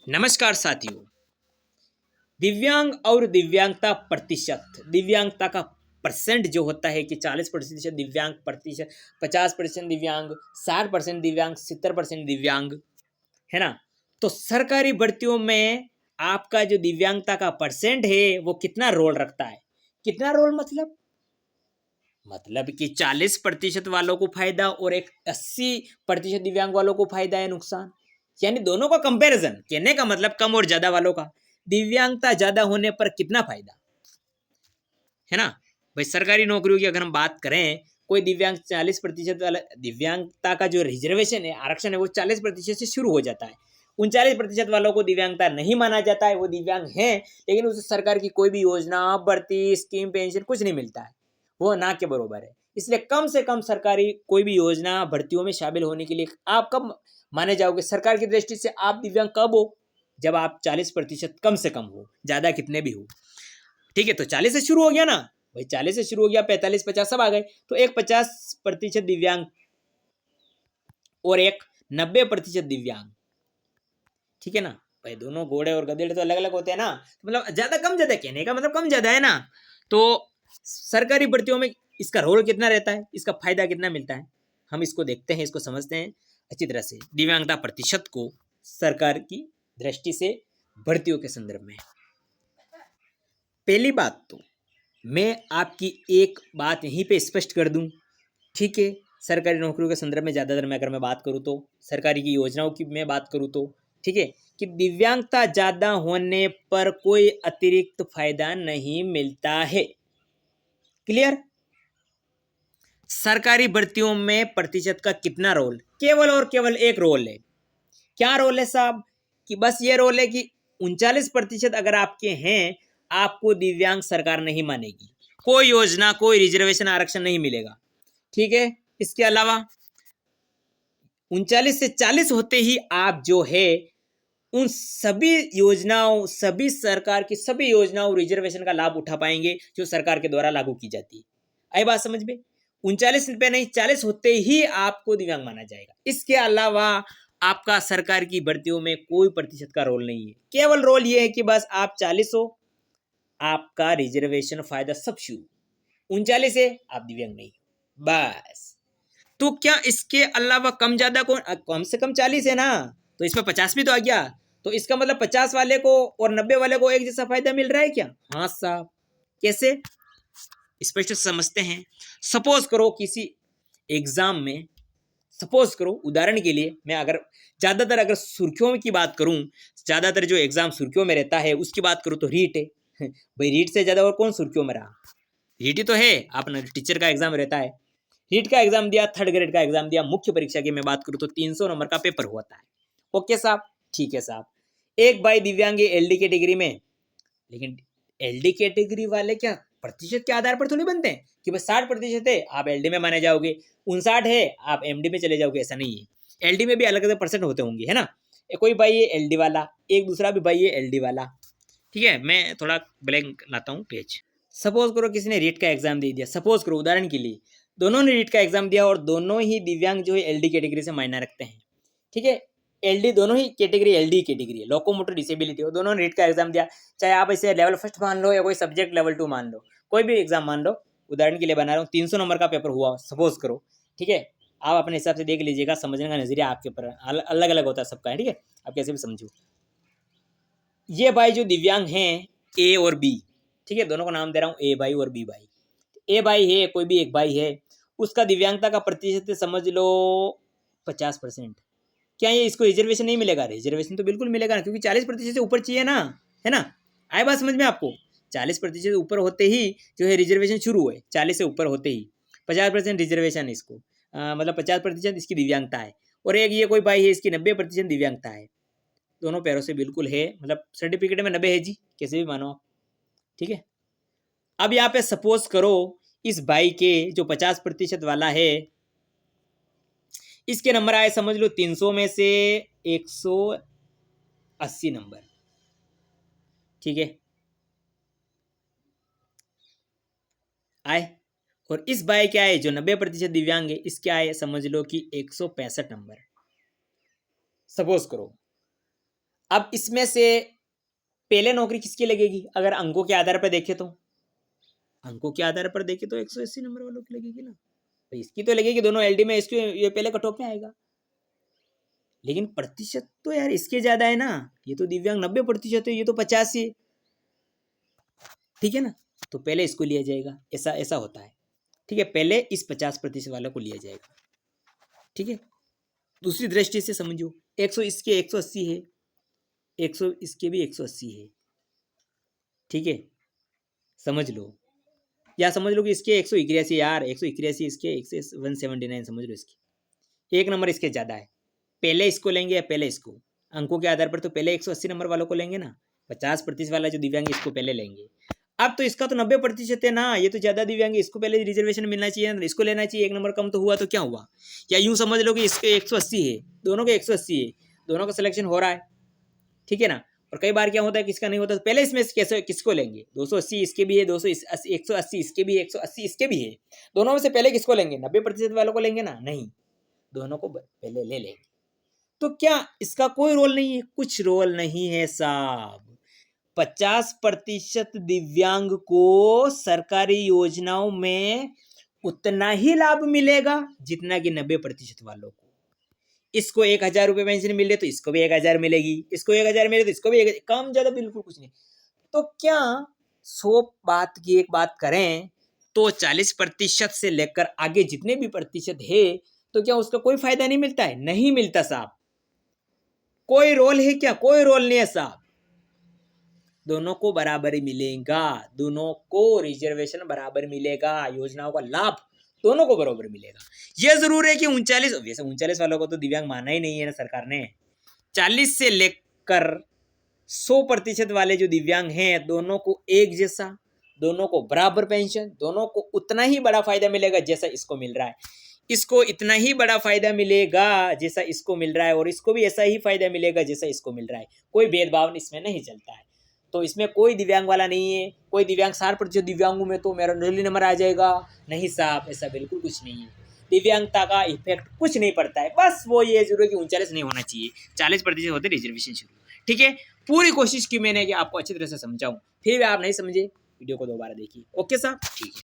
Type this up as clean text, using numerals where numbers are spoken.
नमस्कार साथियों। दिव्यांग और दिव्यांगता प्रतिशत, दिव्यांगता का परसेंट जो होता है कि 40% दिव्यांग प्रतिशत, 50% दिव्यांग, 60% दिव्यांग, 70% दिव्यांग, है ना। तो सरकारी भर्तियों में आपका जो दिव्यांगता का परसेंट है वो कितना रोल रखता है? कितना रोल मतलब कि 40% वालों को फायदा और एक 80% दिव्यांग वालों को फायदा है नुकसान, यानी दोनों का कंपैरिजन। कहने का मतलब कम और ज्यादा वालों का, दिव्यांगता ज्यादा होने पर कितना फायदा है ना। भाई सरकारी नौकरियों की अगर हम बात करें, कोई दिव्यांग 40% वाला, दिव्यांगता का जो रिजर्वेशन है, आरक्षण है, वो 40% से शुरू हो जाता है। 39% वालों को दिव्यांगता नहीं माना जाता है, वो दिव्यांग हैं लेकिन उसे सरकार की कोई भी योजना, भर्ती, स्कीम, पेंशन कुछ नहीं मिलता है, वो ना के बरोबर है। इसलिए कम से कम सरकारी कोई भी योजना, भर्तियों में शामिल होने के लिए आप कब माने जाओगे सरकार की दृष्टि से? आप दिव्यांग कब हो? जब आप 40% कम से कम हो, ज्यादा कितने भी हो। ठीक है, तो 40 से शुरू हो गया ना भाई, 40 से शुरू हो गया, 45, 50 सब आ गए, तो एक 50% दिव्यांग और एक 90% दिव्यांग। ठीक है ना भाई, दोनों घोड़े और गधेड़े तो अलग अलग होते हैं ना, तो मतलब ज्यादा कम ज्यादा, कहने का मतलब कम ज्यादा है ना। तो सरकारी भर्तियों में इसका रोल कितना रहता है, इसका फायदा कितना मिलता है, हम इसको देखते हैं, इसको समझते हैं अच्छी तरह से, दिव्यांगता प्रतिशत को सरकार की दृष्टि से भर्तियों के संदर्भ में। पहली बात तो मैं आपकी एक बात यहीं पे स्पष्ट कर दूं, ठीक है। सरकारी नौकरियों के संदर्भ में ज़्यादातर मैं अगर मैं बात करूं तो, सरकारी की योजनाओं की मैं बात करूं तो, ठीक है, कि दिव्यांगता ज़्यादा होने पर कोई अतिरिक्त फायदा नहीं मिलता है। क्लियर? सरकारी भर्तियों में प्रतिशत का कितना रोल? केवल और केवल एक रोल है। क्या रोल है साहब? कि बस ये रोल है कि 39% अगर आपके हैं, आपको दिव्यांग सरकार नहीं मानेगी, कोई योजना, कोई रिजर्वेशन, आरक्षण नहीं मिलेगा। ठीक है। इसके अलावा 39 से 40 होते ही आप जो है उन सभी योजनाओं, सभी सरकार की सभी योजनाओं, रिजर्वेशन का लाभ उठा पाएंगे जो सरकार के द्वारा लागू की जाती है। आई बात समझ में? 39 पे नहीं, 40 होते ही आपको दिव्यांग माना जाएगा। इसके अलावा आपका सरकार की भर्तियों में कोई प्रतिशत का रोल नहीं है, केवल रोल ये है कि बस आप 40 हो, आपका रिजर्वेशन फायदा सब शुरू, 39 है आप दिव्यांग नहीं, बस। तो क्या इसके अलावा कम ज्यादा कौन? कम से कम 40 है ना, तो इसमें 50 भी तो आ गया, तो इसका मतलब 50 वाले को और 90 वाले को एक जैसा फायदा मिल रहा है क्या? हाँ साहब। कैसे? स्पष्ट समझते हैं। सपोज करो किसी एग्जाम में, सपोज करो उदाहरण के लिए, मैं अगर ज्यादातर अगर सुर्खियों की बात करूं, ज्यादातर जो एग्जाम सुर्खियों में रहता है उसकी बात करूं तो रीट है। भाई रीट से ज्यादा और कौन सुर्खियों में रहा? रीट ही तो है। आपने टीचर का एग्जाम रहता है, रीट का एग्जाम दिया, 3rd ग्रेड का एग्जाम दिया, मुख्य परीक्षा की मैं बात करूं तो 300 नंबर का पेपर होता है। ओके साहब, ठीक है साहब। एक भाई दिव्यांग एलडी कैटेगरी में, लेकिन एलडी कैटेगरी वाले क्या प्रतिशत के आधार पर थोड़ी बनते हैं कि बस 60% है आप एलडी में माने जाओगे, 59 है आप एमडी में चले जाओगे, ऐसा नहीं है। एलडी में भी अलग अलग परसेंट होते होंगे, है ना। कोई भाई है एलडी वाला, एक दूसरा भी भाई है एलडी वाला। ठीक है, मैं थोड़ा ब्लैंक लाता हूँ पेज। सपोज करो किसी ने रीट का एग्जाम दे दिया, सपोज करो उदाहरण के लिए, दोनों ने रीट का एग्जाम दिया और दोनों ही दिव्यांग जो है एलडी कैटेगरी से मायना रखते हैं। ठीक है, एलडी, दोनों ही कैटेगरी एलडी कैटेगरी है, लोकोमोटर डिसेबिलिटी हो, दोनों ने रीट का एग्जाम दिया, चाहे आप इसे लेवल फर्स्ट मान लो या कोई सब्जेक्ट लेवल 2 मान लो, कोई भी एग्जाम मान लो, उदाहरण के लिए बना रहा हूँ, 300 नंबर का पेपर हुआ सपोज करो। ठीक है, आप अपने हिसाब से देख लीजिएगा, समझने का नजरिया आपके ऊपर अलग अलग होता है सबका है, ठीक है, आप कैसे भी समझो। ये भाई जो दिव्यांग हैं, ए और बी, ठीक है, दोनों को नाम दे रहा हूँ ए भाई और बी भाई। ए भाई है, कोई भी एक भाई है, उसका दिव्यांगता का प्रतिशत समझ लो 50%। क्या ये इसको रिजर्वेशन नहीं मिलेगा? रिजर्वेशन तो बिल्कुल मिलेगा ना, क्योंकि 40% से ऊपर चाहिए ना, है ना। आए बात समझ में आपको? 40% ऊपर होते ही जो है रिजर्वेशन शुरू है, 40 से ऊपर होते ही 50% रिजर्वेशन है इसको, मतलब 50% इसकी दिव्यांगता है। और एक ये कोई भाई है, इसकी 90% दिव्यांगता है, दोनों पैरों से बिल्कुल है, मतलब सर्टिफिकेट में 90 है जी, कैसे भी मानो आप। ठीक है, अब यहाँ पे सपोज करो इस भाई के जो 50% वाला है, इसके नंबर आए समझ लो 300 में से 180 नंबर। ठीक है, आए। और इस भाई के आए जो 90% दिव्यांग है, इसके आए समझ लो कि 165 नंबर, सपोज करो। अब इसमें से पहले नौकरी किसकी लगेगी? अगर अंकों के आधार पर देखें तो अंकों के आधार पर देखें तो 180 नंबर वालों की लगेगी ना, तो इसकी तो लगेगी, दोनों एलडी में इसके ये पहले कट ऑफ में आएगा। लेकिन प्रतिशत तो यार इसके ज्यादा है ना, ये तो दिव्यांग 90% है, ये तो 50 है, ठीक है ना, तो पहले इसको लिया जाएगा, ऐसा ऐसा होता है, ठीक है, पहले इस 50% वालों को लिया जाएगा, ठीक है। दूसरी दृष्टि से समझो, 100 इसके 180 है, 100 इसके भी 180 है, ठीक है, समझ लो, या समझ लो कि इसके 181 यार, 181 इसके 179 समझ लो, इसके एक नंबर इसके ज्यादा है, पहले इसको लेंगे या पहले इसको? अंकों के आधार पर तो पहले 180 नंबर वालों को लेंगे ना, 50% वाला जो दिव्यांग इसको पहले लेंगे। अब तो इसका तो 90% है ना, ये तो ज्यादा दिव्यांग है, इसको पहले रिजर्वेशन मिलना चाहिए, इसको लेना चाहिए, एक नंबर कम तो हुआ तो क्या हुआ? या यूं समझ लो कि इसके 180 है, दोनों के 180 है, दोनों का सिलेक्शन हो रहा है, ठीक है ना। और कई बार क्या होता है किसका नहीं होता, तो पहले इसमें कैसे किसको लेंगे? 280 इसके भी है, 280 180 इसके भी है, 180 इसके भी है, दोनों में से पहले किसको लेंगे? 90% वालों को लेंगे ना? नहीं, दोनों को पहले ले लेंगे। तो क्या इसका कोई रोल नहीं है? कुछ रोल नहीं है साहब। 50% दिव्यांग को सरकारी योजनाओं में उतना ही लाभ मिलेगा जितना कि 90% वालों को। इसको 1000 रुपये पेंशन मिले तो इसको भी 1000 मिलेगी, इसको 1000 मिले तो इसको भी 1000, कम ज्यादा बिल्कुल कुछ नहीं। तो क्या 100 बात की एक बात करें तो 40% से लेकर आगे जितने भी प्रतिशत है, तो क्या उसका कोई फायदा नहीं मिलता है? नहीं मिलता साहब। कोई रोल है क्या? कोई रोल नहीं है साहब। दोनों को बराबर ही मिलेगा, दोनों को रिजर्वेशन बराबर मिलेगा, योजनाओं का लाभ दोनों को बराबर मिलेगा। यह जरूर है कि 39, वैसे 39 वालों को तो दिव्यांग माना ही नहीं है ना सरकार ने। 40 से लेकर 100% वाले जो दिव्यांग हैं, दोनों को एक जैसा, दोनों को बराबर पेंशन, दोनों को उतना ही बड़ा फायदा मिलेगा जैसा इसको मिल रहा है, इसको इतना ही बड़ा फायदा मिलेगा जैसा इसको मिल रहा है, और इसको भी ऐसा ही फायदा मिलेगा जैसा इसको मिल रहा है। कोई भेदभाव इसमें नहीं चलता है। तो इसमें कोई दिव्यांग वाला नहीं है, कोई दिव्यांग 60% दिव्यांगों में तो मेरा डेली नंबर आ जाएगा, नहीं साहब, ऐसा बिल्कुल कुछ नहीं है। दिव्यांगता का इफेक्ट कुछ नहीं पड़ता है, बस वो ये जरूर है कि 39 नहीं होना चाहिए, 40% होते रिजर्वेशन शुरू, ठीक है। पूरी कोशिश की मैंने कि आपको अच्छी तरह से समझाऊं, फिर भी आप नहीं समझे, वीडियो को दोबारा देखिए। ओके साहब, ठीक है।